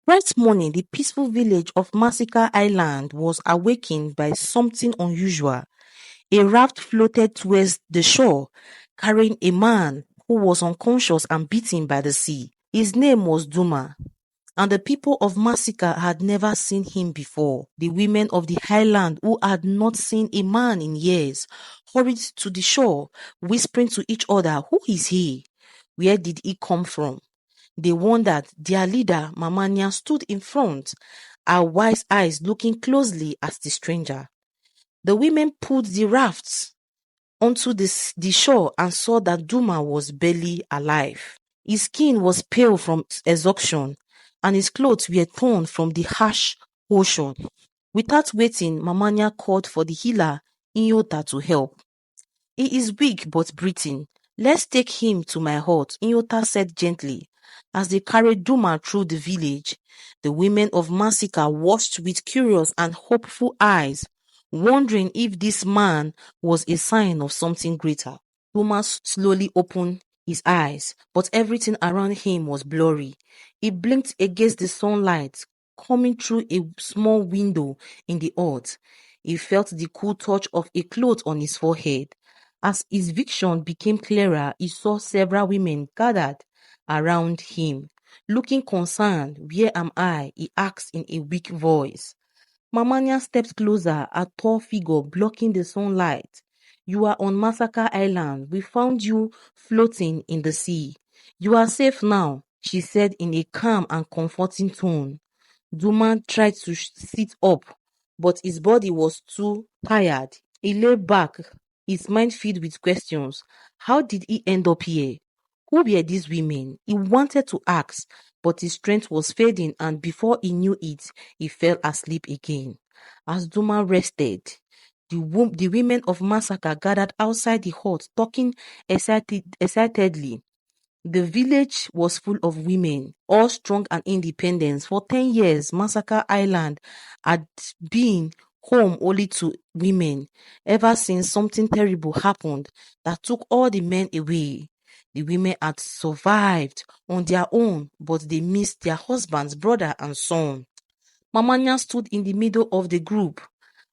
Bright morning, the peaceful village of Masika Island was awakened by something unusual. A raft floated towards the shore, carrying a man who was unconscious and beaten by the sea. His name was Duma, and the people of Masika had never seen him before. The women of the highland, who had not seen a man in years, hurried to the shore, whispering to each other, "Who is he? Where did he come from?" They wondered. Their leader, Mamania, stood in front, her wise eyes looking closely at the stranger. The women pulled the rafts onto the shore and saw that Duma was barely alive. His skin was pale from exhaustion, and his clothes were torn from the harsh ocean. Without waiting, Mamania called for the healer, Inyota, to help. "He is weak but breathing. Let's take him to my hut," Inyota said gently. As they carried Duma through the village, the women of Masika watched with curious and hopeful eyes, wondering if this man was a sign of something greater. Duma slowly opened his eyes, but everything around him was blurry. He blinked against the sunlight coming through a small window in the hut. He felt the cool touch of a cloth on his forehead. As his vision became clearer, he saw several women gathered around him. Looking concerned, "Where am I?" he asked in a weak voice. Mamania stepped closer, a tall figure blocking the sunlight. "You are on Masaka Island. We found you floating in the sea. You are safe now," she said in a calm and comforting tone. Duma tried to sit up, but his body was too tired. He lay back, his mind filled with questions. How did he end up here? Who were these women? He wanted to ask, but his strength was fading, and before he knew it, he fell asleep again. As Duma rested, the women of Masaka gathered outside the hut, talking excitedly. The village was full of women, all strong and independent. For 10 years, Masaka Island had been home only to women, ever since something terrible happened that took all the men away. The women had survived on their own, but they missed their husbands, brother, and son. Mamanya stood in the middle of the group,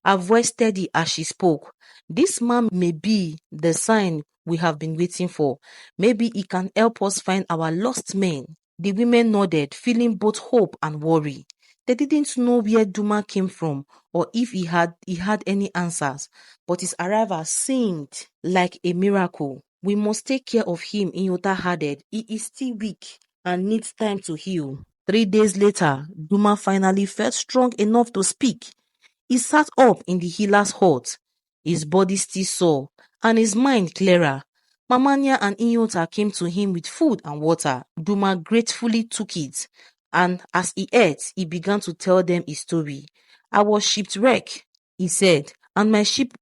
her voice steady as she spoke. "This man may be the sign we have been waiting for. Maybe he can help us find our lost men." The women nodded, feeling both hope and worry. They didn't know where Duma came from or if he had any answers, but his arrival seemed like a miracle. "We must take care of him," Inyota added. "He is still weak and needs time to heal." 3 days later, Duma finally felt strong enough to speak. He sat up in the healer's hut, his body still sore and his mind clearer. Mamanya and Inyota came to him with food and water. Duma gratefully took it, and as he ate, he began to tell them his story. "I was shipwrecked," he said, "and my ship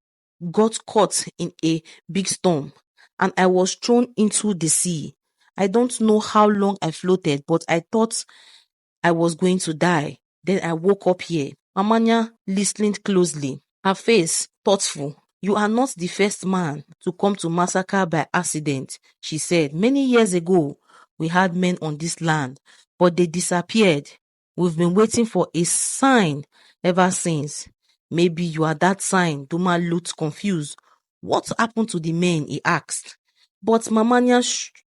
got caught in a big storm, and I was thrown into the sea. I don't know how long I floated, but I thought I was going to die. Then I woke up here." Mamanya listened closely, her face thoughtful. "You are not the first man to come to Masaka by accident," she said. "Many years ago, we had men on this land, but they disappeared. We've been waiting for a sign ever since. Maybe you are that sign." Duma looked confused. "What happened to the men?" he asked. But Mamanya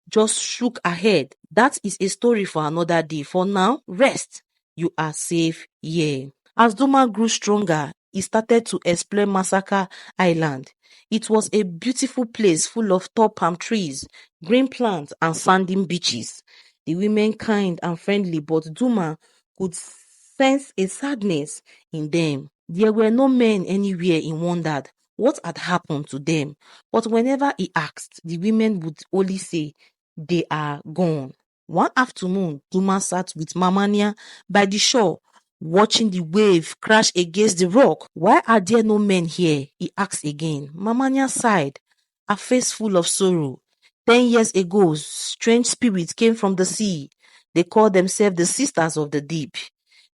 just shook her head. "That is a story for another day. For now, rest. You are safe here." As Duma grew stronger, he started to explore Masaka Island. It was a beautiful place full of tall palm trees, green plants, and sandy beaches. The women kind and friendly, but Duma could sense a sadness in them. There were no men anywhere. He wondered what had happened to them. But whenever he asked, the women would only say, "They are gone." One afternoon, Duma sat with Mamania by the shore, watching the wave crash against the rock. "Why are there no men here?" he asked again. Mamanya sighed, her face full of sorrow. 10 years ago, strange spirits came from the sea. They called themselves the Sisters of the Deep.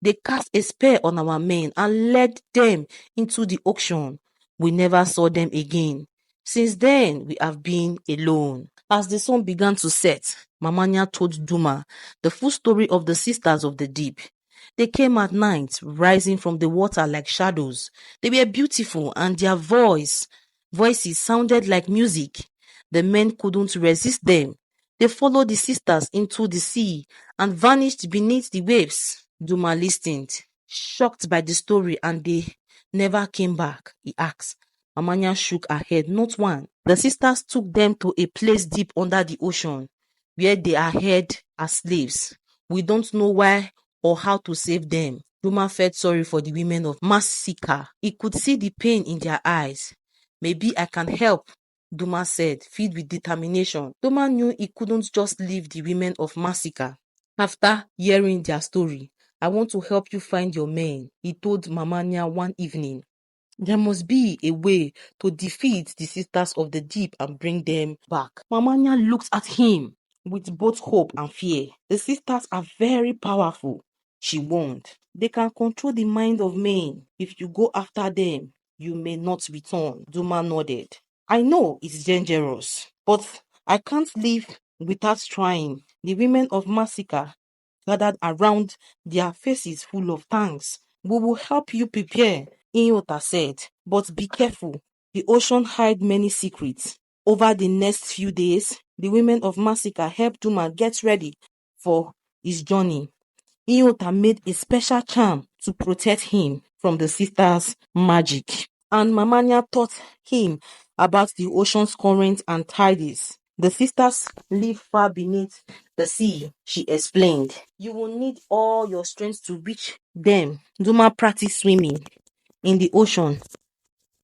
They cast a spell on our men and led them into the ocean. We never saw them again. Since then, we have been alone. As the sun began to set, Mamanya told Duma the full story of the Sisters of the Deep. They came at night, rising from the water like shadows. They were beautiful, and their voices sounded like music. The men couldn't resist them. They followed the sisters into the sea and vanished beneath the waves. Duma listened, shocked by the story, and they never came back, he asked. Mamanya shook her head. Not one. The sisters took them to a place deep under the ocean, where they are held as slaves. We don't know why or how to save them. Duma felt sorry for the women of Masika. He could see the pain in their eyes. Maybe I can help, Duma said, filled with determination. Duma knew he couldn't just leave the women of Masika. After hearing their story, I want to help you find your men, he told Mamanya one evening. There must be a way to defeat the sisters of the deep and bring them back. Mamanya looked at him with both hope and fear. The sisters are very powerful, she warned. They can control the mind of men. If you go after them, you may not return. Duma nodded. I know it's dangerous, but I can't leave without trying. The women of Masika gathered around, their faces full of thanks. We will help you prepare, Inyota said, but be careful. The ocean hides many secrets. Over the next few days, the women of Masika helped Duma get ready for his journey. Inyota made a special charm to protect him from the sisters' magic. And Mamanya taught him about the ocean's currents and tides. The sisters live far beneath the sea, she explained. You will need all your strength to reach them. Duma practiced swimming in the ocean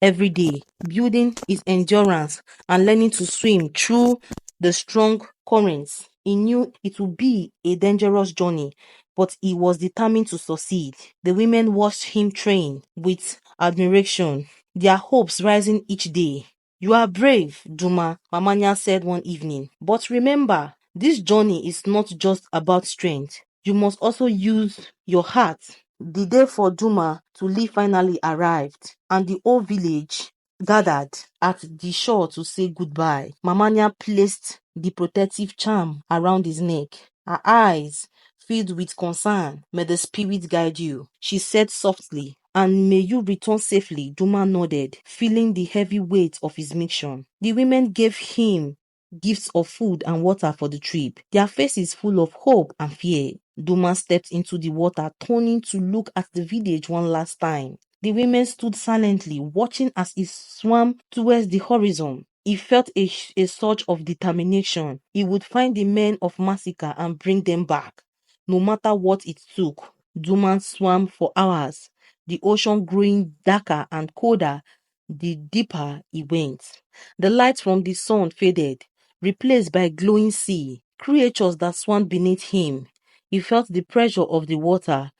every day, building his endurance and learning to swim through the strong currents. He knew it would be a dangerous journey, but he was determined to succeed. The women watched him train with admiration, their hopes rising each day. You are brave, Duma, Mamanya said one evening. But remember, this journey is not just about strength. You must also use your heart. The day for Duma to leave finally arrived, and the whole village gathered at the shore to say goodbye. Mamanya placed the protective charm around his neck. Her eyes filled with concern. May the spirit guide you, she said softly. And may you return safely, Duma nodded, feeling the heavy weight of his mission. The women gave him gifts of food and water for the trip, their faces full of hope and fear. Duma stepped into the water, turning to look at the village one last time. The women stood silently, watching as he swam towards the horizon. He felt a surge of determination. He would find the men of Masika and bring them back, no matter what it took. Duma swam for hours, the ocean growing darker and colder the deeper he went. The light from the sun faded, replaced by glowing sea, creatures that swam beneath him. He felt the pressure of the water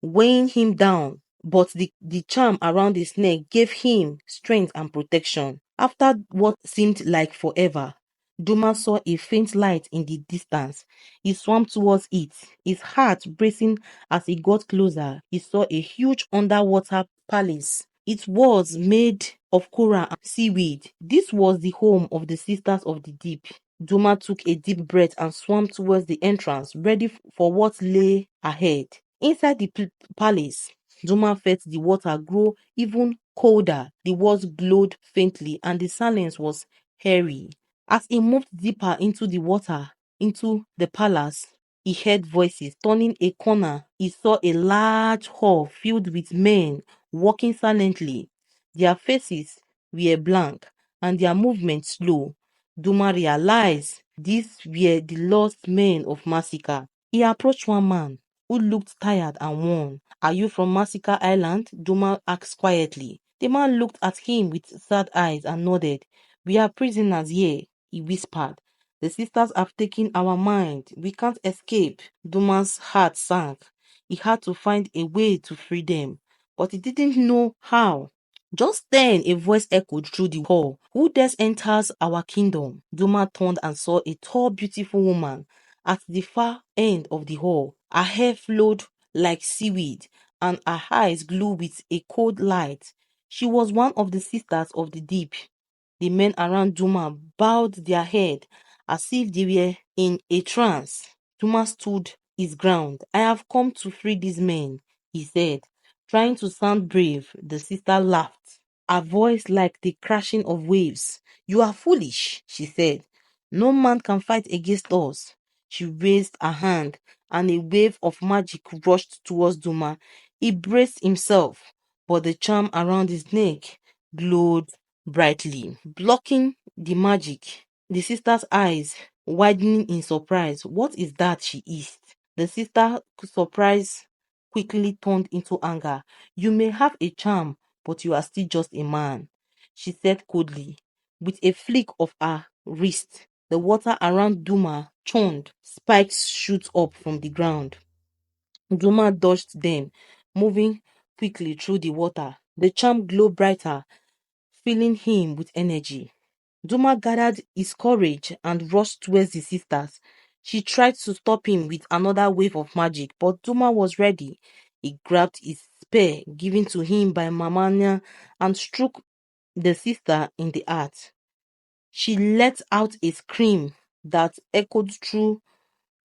weighing him down, but the charm around his neck gave him strength and protection. After what seemed like forever, Duma saw a faint light in the distance. He swam towards it, his heart racing as he got closer. He saw a huge underwater palace. It was made of coral and seaweed. This was the home of the Sisters of the Deep. Duma took a deep breath and swam towards the entrance, ready for what lay ahead. Inside the palace, Duma felt the water grow even colder. The walls glowed faintly and the silence was eerie. As he moved deeper into the water, into the palace, he heard voices. Turning a corner, he saw a large hall filled with men walking silently. Their faces were blank and their movements slow. Duma realized these were the lost men of Masika. He approached one man who looked tired and worn. Are you from Masika Island? Duma asked quietly. The man looked at him with sad eyes and nodded. We are prisoners here, he whispered. The sisters have taken our mind. We can't escape. Duma's heart sank. He had to find a way to free them, but he didn't know how. Just then, a voice echoed through the hall. Who dares enters our kingdom? Duma turned and saw a tall, beautiful woman at the far end of the hall. Her hair flowed like seaweed, and her eyes glowed with a cold light. She was one of the sisters of the deep. The men around Duma bowed their head as if they were in a trance. Duma stood his ground. I have come to free these men, he said, trying to sound brave. The sister laughed, her voice like the crashing of waves. You are foolish, she said. No man can fight against us. She raised her hand, and a wave of magic rushed towards Duma. He braced himself, but the charm around his neck glowed brightly, blocking the magic. The sister's eyes widening in surprise. What is that? She asked. The sister, surprise, quickly turned into anger. You may have a charm, but you are still just a man, she said coldly. With a flick of her wrist, the water around Duma churned. Spikes shoot up from the ground. Duma dodged them, moving quickly through the water. The charm glowed brighter, filling him with energy. Duma gathered his courage and rushed towards the sisters. She tried to stop him with another wave of magic, but Duma was ready. He grabbed his spear given to him by Mamania and struck the sister in the heart. She let out a scream that echoed through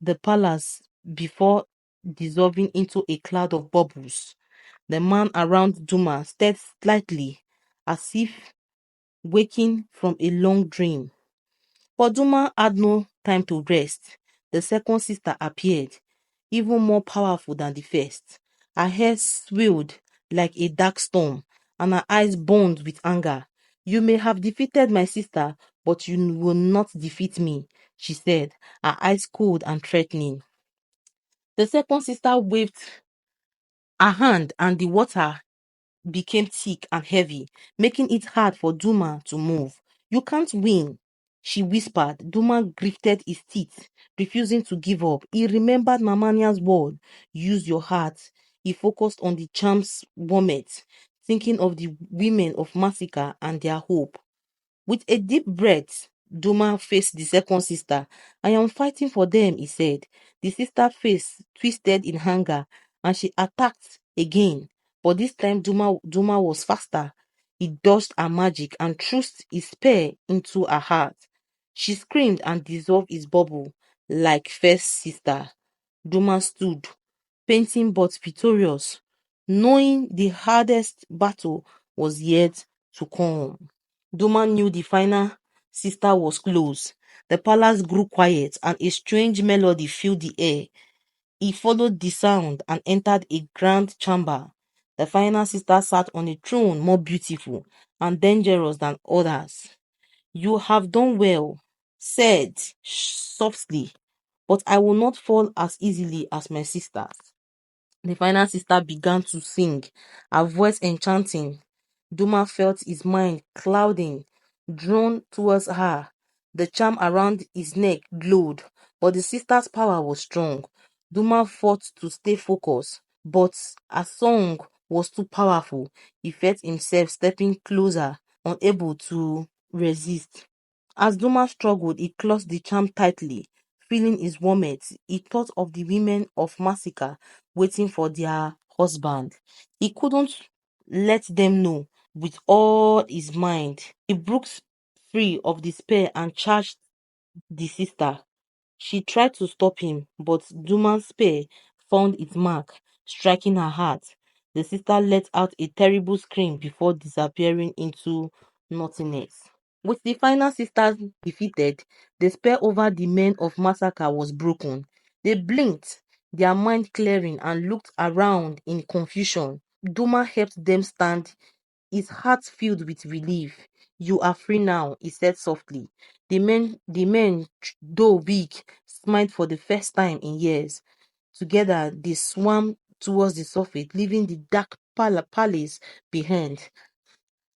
the palace before dissolving into a cloud of bubbles. The man around Duma stirred slightly, as if waking from a long dream. But Duma had no time to rest. The second sister appeared, even more powerful than the first. Her hair swirled like a dark storm, and her eyes burned with anger. You may have defeated my sister, but you will not defeat me, she said, her eyes cold and threatening. The second sister waved her hand, and the water became thick and heavy, making it hard for Duma to move. You can't win, she whispered. Duma gritted his teeth, refusing to give up. He remembered Mamania's word, use your heart. He focused on the charm's warmth, thinking of the women of Masika and their hope. With a deep breath, Duma faced the second sister. I am fighting for them, he said. The sister's face twisted in anger, and she attacked again. But this time Duma was faster. He dodged her magic and thrust his spear into her heart. She screamed and dissolved his bubble like first sister. Duma stood, painting but victorious, knowing the hardest battle was yet to come. Duma knew the final sister was close. The palace grew quiet, and a strange melody filled the air. He followed the sound and entered a grand chamber. The final sister sat on a throne more beautiful and dangerous than others. You have done well, said softly, but I will not fall as easily as my sisters. The final sister began to sing, her voice enchanting. Duma felt his mind clouding, drawn towards her. The charm around his neck glowed, but the sister's power was strong. Duma fought to stay focused, but her song was too powerful. He felt himself stepping closer, unable to resist. As Duma struggled, he clutched the charm tightly, feeling his warmth. He thought of the women of Massacre waiting for their husband. He couldn't let them know. With all his mind, he broke free of the spear and charged the sister. She tried to stop him, but Duma's spear found its mark, striking her heart. The sister let out a terrible scream before disappearing into nothingness. With the final sisters defeated, the spell over the men of Massacre was broken. They blinked, their mind clearing, and looked around in confusion. Duma helped them stand, his heart filled with relief. You are free now, he said softly. The men, though weak, smiled for the first time in years. Together, they swam towards the surface, leaving the dark palace behind.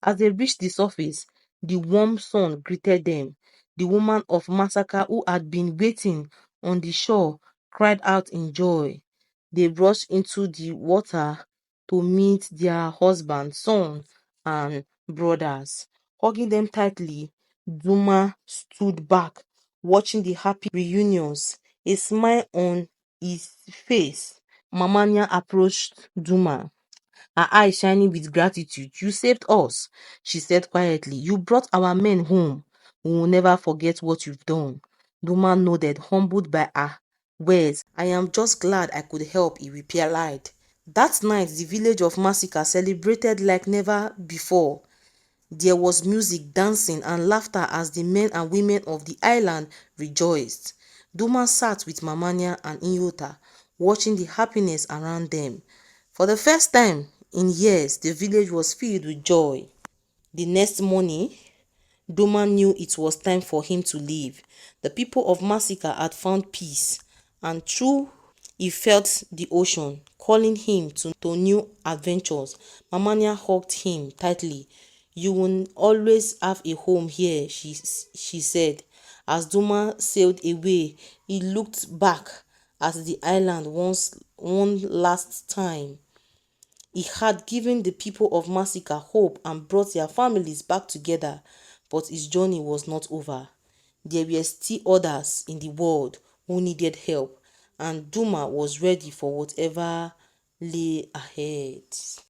As they reached the surface, the warm sun greeted them. The woman of Massacre who had been waiting on the shore cried out in joy. They rushed into the water to meet their husbands, sons, and brothers. Hugging them tightly, Duma stood back, watching the happy reunions, a smile on his face. Mamania approached Duma, her eyes shining with gratitude. You saved us, she said quietly. You brought our men home. We will never forget what you've done. Duma nodded, humbled by her words. I am just glad I could help, he replied. That night, the village of Masika celebrated like never before. There was music, dancing, and laughter as the men and women of the island rejoiced. Duma sat with Mamania and Inyota, watching the happiness around them. For the first time in years, the village was filled with joy. The next morning, Duma knew it was time for him to leave. The people of Masika had found peace, and through he felt the ocean calling him to new adventures. Mamania hugged him tightly. You will always have a home here, she said. As Duma sailed away, he looked back at the island one last time. He had given the people of Masika hope and brought their families back together, but his journey was not over. There were still others in the world who needed help, and Duma was ready for whatever lay ahead.